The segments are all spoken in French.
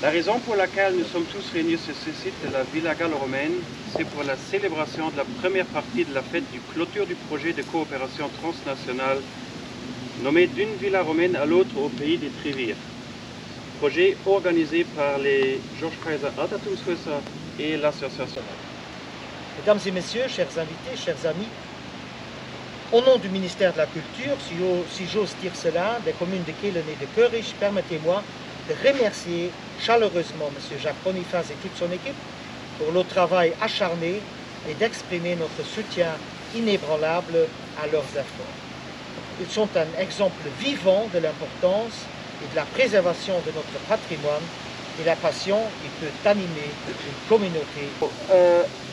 La raison pour laquelle nous sommes tous réunis sur ce site de la Villa gallo-romaine, c'est pour la célébration de la première partie de la fête du clôture du projet de coopération transnationale nommé d'une villa romaine à l'autre au pays des Trévires. Projet organisé par les Georges Kaiser Altertumshäuser et l'association. Mesdames et messieurs, chers invités, chers amis, au nom du ministère de la Culture, si j'ose dire cela, des communes de Kehlen et de Körisch, permettez-moi de remercier chaleureusement M. Jacques Boniface et toute son équipe pour le travail acharné et d'exprimer notre soutien inébranlable à leurs efforts. Ils sont un exemple vivant de l'importance et de la préservation de notre patrimoine et la passion qui peut animer une communauté.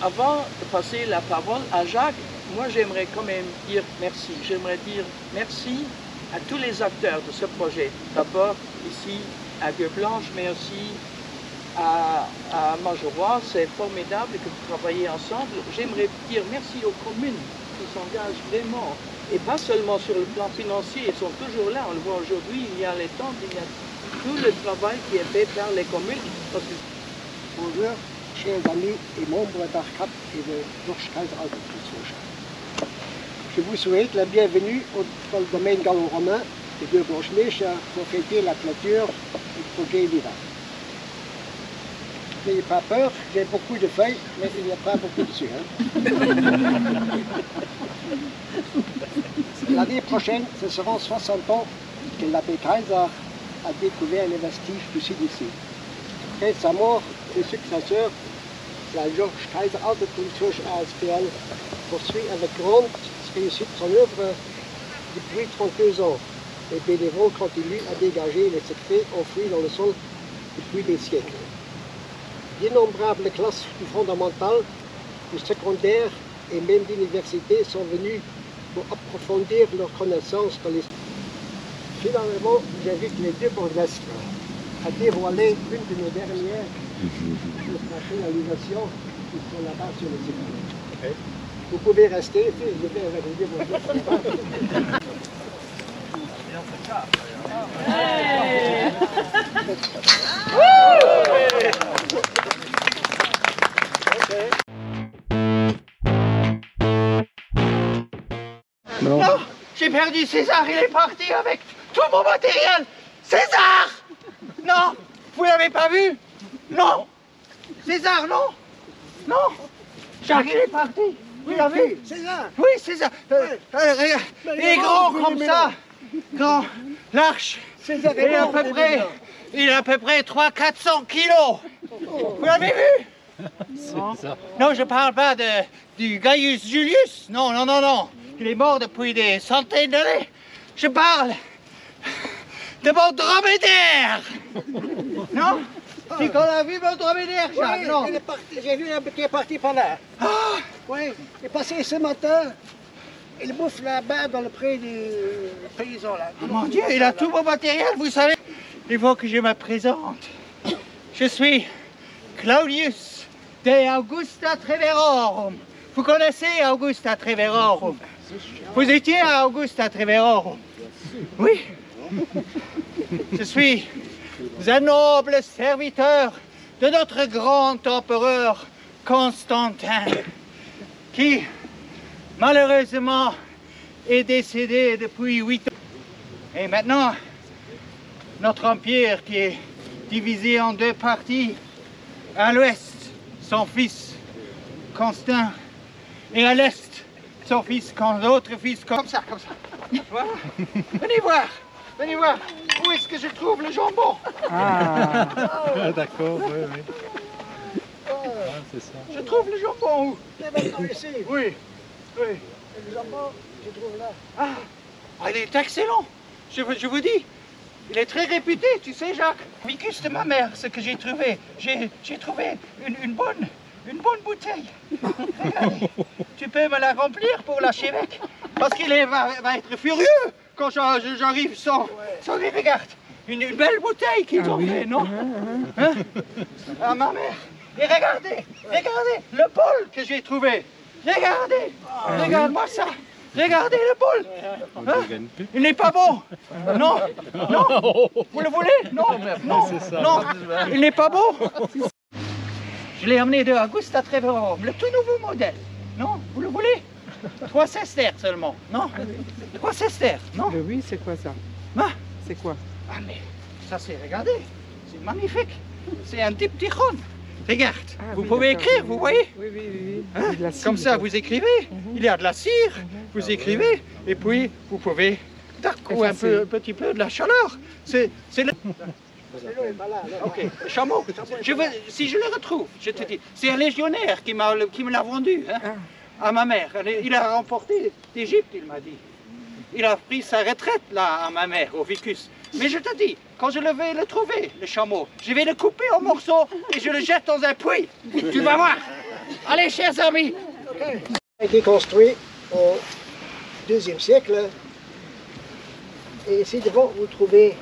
Avant de passer la parole à Jacques, moi j'aimerais quand même dire merci. J'aimerais dire merci à tous les acteurs de ce projet. D'abord ici à Gueux-Blanche, mais aussi à Majorat. C'est formidable que vous travaillez ensemble. J'aimerais dire merci aux communes qui s'engagent vraiment, et pas seulement sur le plan financier, ils sont toujours là. On le voit aujourd'hui, il y a les tentes, il y a tout le travail qui est fait par les communes. Bonjour, chers amis et membres d'ARCAP et de Georges Kaiser Altertumshäuser. Je vous souhaite la bienvenue dans le domaine gallo-romain de Gueux-Blanche pour fêter la clôture du projet Villa. N'ayez pas peur, j'ai beaucoup de feuilles, mais il n'y a pas beaucoup dessus. L'année prochaine, ce seront 60 ans que l'abbé Kaiser a découvert les vestiges du site ici. Après sa mort, ses successeurs, la Georges Kaiser Altertumshäuser ASPL, poursuit avec grande réussite son œuvre depuis 32 ans. Les bénévoles continuent à dégager les secrets enfouis dans le sol depuis des siècles. D'innombrables classes du fondamental, du secondaire et même d'université sont venues pour approfondir leurs connaissances dans l'histoire. Finalement, j'invite les deux bourgmestres à dévoiler une de nos dernières nationalisations qui sont là-bas sur le site. Vous pouvez rester, je vais valider vos documents. Non, j'ai perdu César, il est parti avec tout mon matériel. César! Non, vous l'avez pas vu? Non! César, non! Non! Jacques, il est parti. Vous l'avez? César! Oui, César. Regarde, il est grand comme ça. Grand, l'arche. César Il a à peu près 300-400 kilos. Vous l'avez vu? Non, je parle pas du Gaius Julius. Non, non, non, non. Il est mort depuis des centaines d'années. Je parle de mon dromadaire. Non? C'est qu'on a vu mon dromadaire, Jacques, Oui, non? il est parti, j'ai vu un qui est parti par là. Ah, Oui, il est passé ce matin. Il bouffe là-bas dans le pré du paysan là. mon Dieu, il a tout mon matériel, vous savez. Il faut que je me présente. Je suis Claudius de Augusta Treverorum. Vous connaissez Augusta Treverorum? Vous étiez à Augusta Treverorum? Oui. Je suis un noble serviteur de notre grand empereur Constantin, qui malheureusement est décédé depuis 8 ans. Et maintenant, notre empire qui est divisé en deux parties, à l'ouest, son fils Constant, et à l'est, son fils, l'autre fils, comme ça. Voilà. Venez voir, où est-ce que je trouve le jambon? Ah, d'accord, oui. Ah, c'est ça. Je trouve le jambon où? Il est maintenant ici. Oui. Le jambon, je trouve là. Ah, il est excellent, je vous dis. Il est très réputé, tu sais, Jacques. Vicus de ma mère, ce que j'ai trouvé. J'ai trouvé une bonne bouteille. Regardez, tu peux me la remplir pour l'archevêque? Parce qu'il va être furieux quand j'arrive sans lui. Regarde, une belle bouteille qu'ils ont fait, non? Hein? Ah, ma mère. Et regardez le bol que j'ai trouvé. Regardez, regarde-moi ça. Regardez le bol. Hein? Il n'est pas bon. Non, non. Vous le voulez? Non, non, non. Il n'est pas bon. Je l'ai emmené de Augusta Treverorum, le tout nouveau modèle. Non, vous le voulez? 3 sesterces seulement. Non, 3 sesterces. Non. Oui, c'est quoi ça? Ah, C'est quoi? ah mais ça c'est, regardez, c'est magnifique. C'est un diptychon. Regarde, Ah, vous oui, pouvez d'accord. écrire, vous voyez? Oui, oui, oui. Hein? C'est de la cire, Comme ça, quoi. vous écrivez. Il y a de la cire, vous écrivez, et puis vous pouvez ou un petit peu de la chaleur. C'est le... Ok, le chameau. Si je le retrouve, je te dis, c'est un légionnaire qui me l'a vendu hein, à ma mère. Il a remporté d'Égypte, il m'a dit. Il a pris sa retraite là à ma mère, au Vicus. Mais je te dis, quand je vais le trouver, le chameau, je vais le couper en morceaux et je le jette dans un puits. Tu vas voir. Allez, chers amis. Il a été construit au IIe siècle. Et ici devant, vous trouvez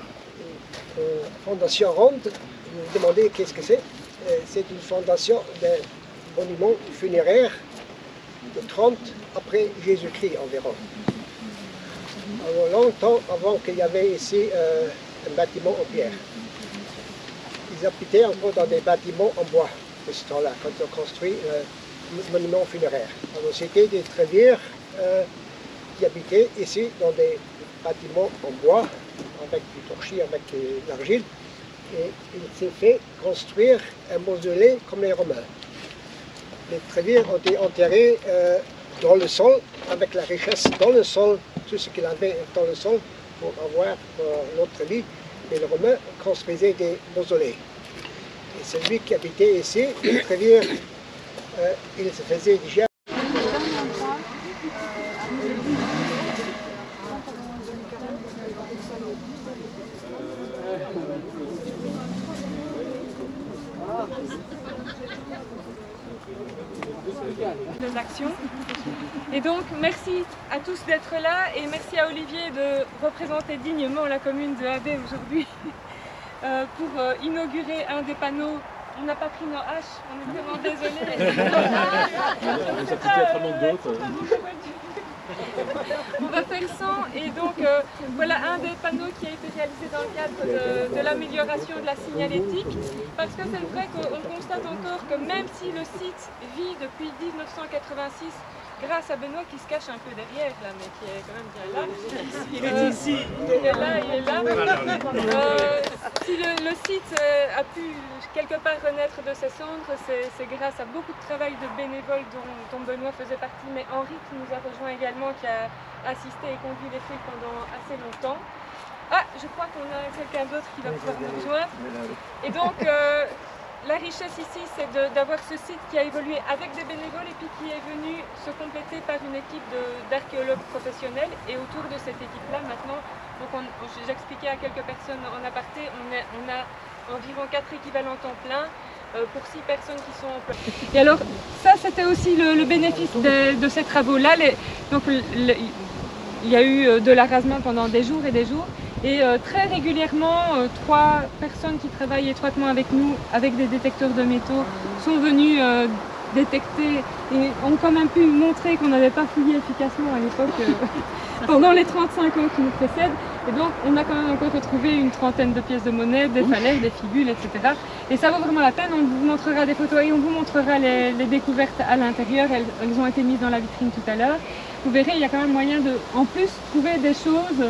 une fondation ronde. Vous vous demandez qu'est-ce que c'est. C'est une fondation d'un monument funéraire de 30 après Jésus-Christ environ. Alors, longtemps avant qu'il y avait ici un bâtiment en pierre. Ils habitaient encore dans des bâtiments en bois de ce temps-là, quand ils ont construit le monument funéraire. Alors c'était des trévières qui habitaient ici dans des bâtiments en bois, avec du torchis, avec de l'argile. Et il s'est fait construire un mausolée comme les Romains. Les trévières ont été enterrées dans le sol, avec la richesse dans le sol, tout ce qu'il avait dans le sol pour avoir notre vie. Et les Romains construisaient des mausolées. Et celui qui habitait ici, les trévières, il se faisait déjà. de l'action. Et donc merci à tous d'être là et merci à Olivier de représenter dignement la commune de Hadé aujourd'hui pour inaugurer un des panneaux. On n'a pas pris nos haches, on est vraiment désolés. On va faire 100 et donc voilà un des panneaux qui a été réalisé dans le cadre de l'amélioration de la signalétique, parce que c'est vrai qu'on constate encore que même si le site vit depuis 1986 grâce à Benoît qui se cache un peu derrière là, mais qui est quand même bien là. Il est ici. Il est là, il est là. Si le site a pu quelque part renaître de ses cendres, c'est grâce à beaucoup de travail de bénévoles dont Benoît faisait partie, mais Henri qui nous a rejoint également, qui a assisté et conduit les fouilles pendant assez longtemps. Ah, je crois qu'on a quelqu'un d'autre qui va pouvoir nous rejoindre. Et donc, la richesse ici, c'est d'avoir ce site qui a évolué avec des bénévoles et puis qui est venu se compléter par une équipe d'archéologues professionnels. Et autour de cette équipe-là, maintenant, j'expliquais à quelques personnes en aparté, on a environ 4 équivalents temps plein pour 6 personnes qui sont en plein. Et alors, ça, c'était aussi le bénéfice de ces travaux-là. Donc, il y a eu de l'arasement pendant des jours et des jours. Et très régulièrement, 3 personnes qui travaillent étroitement avec nous, avec des détecteurs de métaux, sont venues détecter et ont quand même pu montrer qu'on n'avait pas fouillé efficacement à l'époque, pendant les 35 ans qui nous précèdent. Et donc, on a quand même encore retrouvé une trentaine de pièces de monnaie, des phalanges, des fibules, etc. Et ça vaut vraiment la peine, on vous montrera des photos et on vous montrera les découvertes à l'intérieur. Elles ont été mises dans la vitrine tout à l'heure. Vous verrez, il y a quand même moyen de, en plus, trouver des choses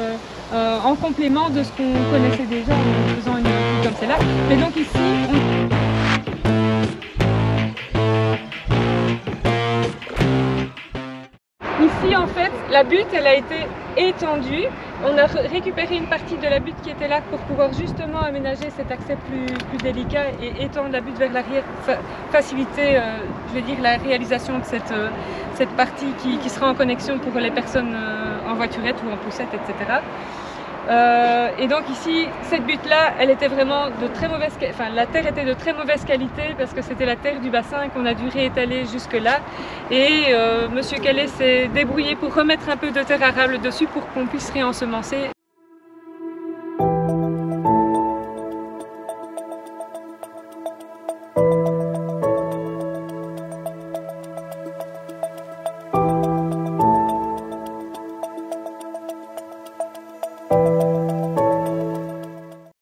en complément de ce qu'on connaissait déjà en faisant une étude comme celle-là. Mais donc ici, Ici, en fait, la butte, elle a été étendue. On a récupéré une partie de la butte qui était là pour pouvoir justement aménager cet accès plus délicat et étendre la butte vers l'arrière, faciliter, je vais dire, la réalisation de cette partie qui sera en connexion pour les personnes en voiturette ou en poussette, etc. Et donc ici, cette butte-là, elle était vraiment de très mauvaise qualité, enfin la terre était de très mauvaise qualité parce que c'était la terre du bassin qu'on a dû réétaler jusque-là. Et Monsieur Calais s'est débrouillé pour remettre un peu de terre arable dessus pour qu'on puisse réensemencer.